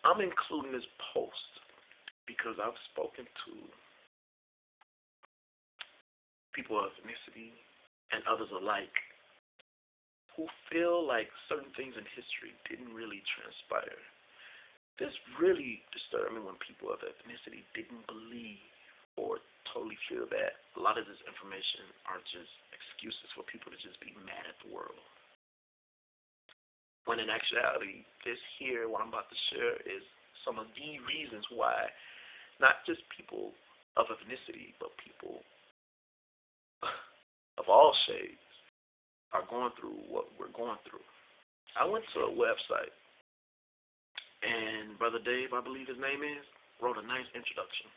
I'm including this post because I've spoken to people of ethnicity and others alike who feel like certain things in history didn't really transpire. This really disturbed me when people of ethnicity didn't believe or totally feel that a lot of this information are just excuses for people to just be mad at the world. When in actuality, this here, what I'm about to share, is some of the reasons why not just people of ethnicity, but people of all shades are going through what we're going through. I went to a website, and Brother Dave, I believe his name is, wrote a nice introduction.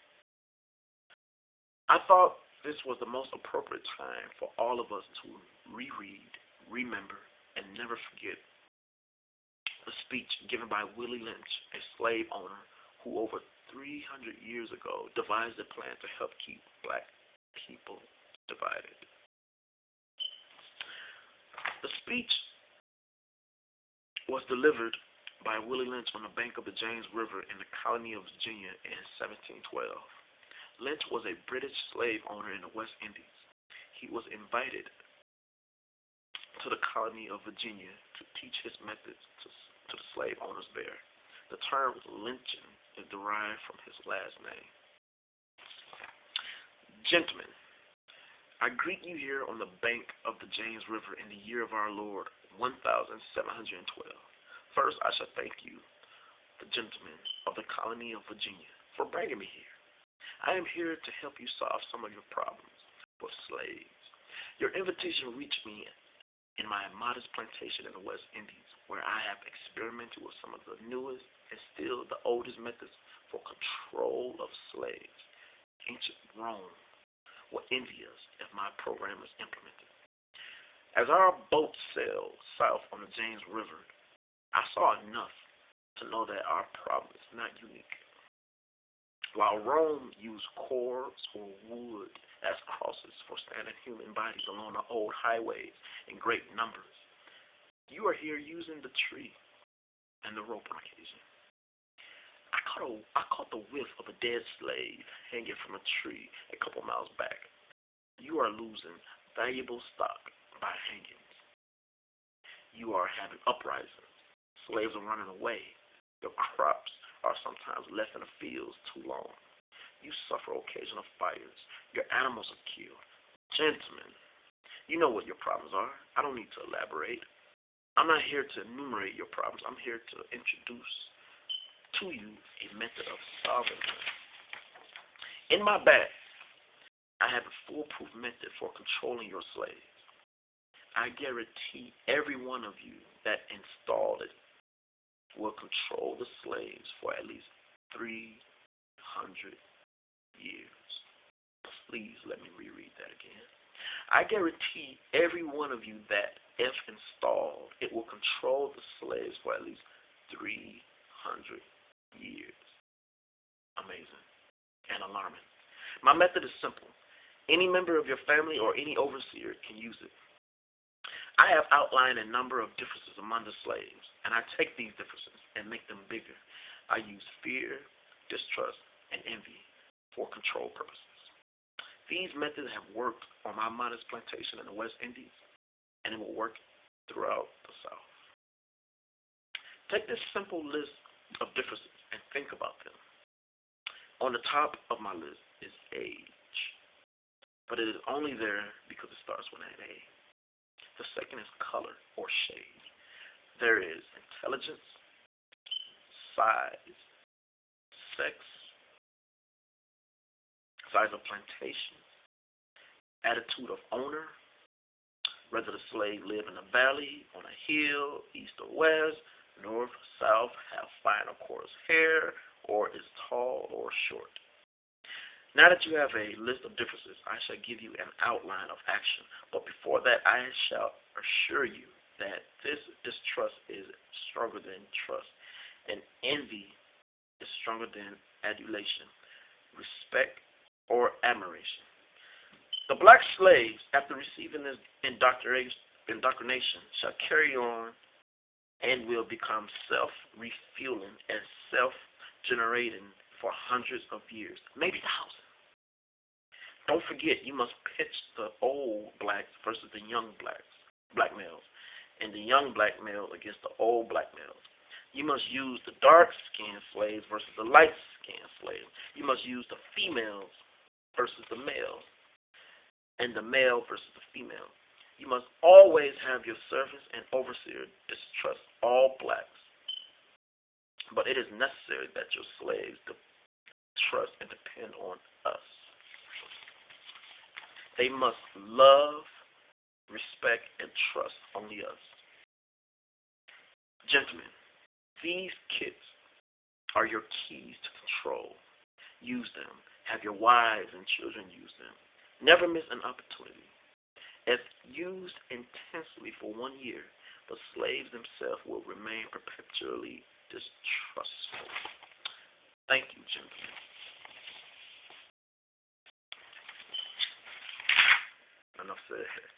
I thought this was the most appropriate time for all of us to reread, remember, and never forget the speech given by Willie Lynch, a slave owner who over 300 years ago devised a plan to help keep black people divided. The speech was delivered by Willie Lynch on the bank of the James River in the colony of Virginia in 1712. Lynch was a British slave owner in the West Indies. He was invited to the colony of Virginia to teach his methods to the slave owners there. The term lynching is derived from his last name. Gentlemen, I greet you here on the bank of the James River in the year of our Lord, 1712. First, I shall thank you, the gentlemen of the colony of Virginia, for bringing me here. I am here to help you solve some of your problems with slaves. Your invitation reached me in my modest plantation in the West Indies, where I have experimented with some of the newest and still the oldest methods for control of slaves. Ancient Rome will envy us if my program is implemented. As our boat sailed south on the James River, I saw enough to know that our problem is not unique. While Rome used cords or wood as crosses for standing human bodies along the old highways in great numbers, you are here using the tree and the rope on occasion. I caught the whiff of a dead slave hanging from a tree a couple miles back. You are losing valuable stock by hangings. You are having uprisings. Slaves are running away. Your crops are sometimes left in the fields too long. You suffer occasional fires. Your animals are killed. Gentlemen, you know what your problems are. I don't need to elaborate. I'm not here to enumerate your problems. I'm here to introduce to you a method of solving them. In my bag, I have a foolproof method for controlling your slaves. I guarantee every one of you that installed it will control the slaves for at least 300 years. Please let me reread that again. I guarantee every one of you that, if installed, it will control the slaves for at least 300 years. Amazing and alarming. My method is simple. Any member of your family or any overseer can use it. I have outlined a number of differences among the slaves, and I take these differences and make them bigger. I use fear, distrust, and envy for control purposes. These methods have worked on my modest plantation in the West Indies, and it will work throughout the South. Take this simple list of differences and think about them. On the top of my list is age, but it is only there because it starts with an A. The second is color or shade. There is intelligence, size, sex, size of plantation, attitude of owner, whether the slave live in a valley, on a hill, east or west, north, south, have fine or coarse hair, or is tall or short. Now that you have a list of differences, I shall give you an outline of action. But before that, I shall assure you that this distrust is stronger than trust, and envy is stronger than adulation, respect, or admiration. The black slaves, after receiving this indoctrination, shall carry on and will become self-refueling and self-generating for hundreds of years, maybe thousands. Don't forget, you must pitch the old blacks versus the young black males, and the young black male against the old black males. You must use the dark-skinned slaves versus the light-skinned slaves. You must use the females versus the males, and the male versus the female. You must always have your servants and overseer distrust all blacks, but it is necessary that your slaves trust and depend on us. They must love, respect, and trust only us. Gentlemen, these kits are your keys to control. Use them. Have your wives and children use them. Never miss an opportunity. If used intensely for 1 year, the slaves themselves will remain perpetually distrustful. Thank you, gentlemen. Enough said.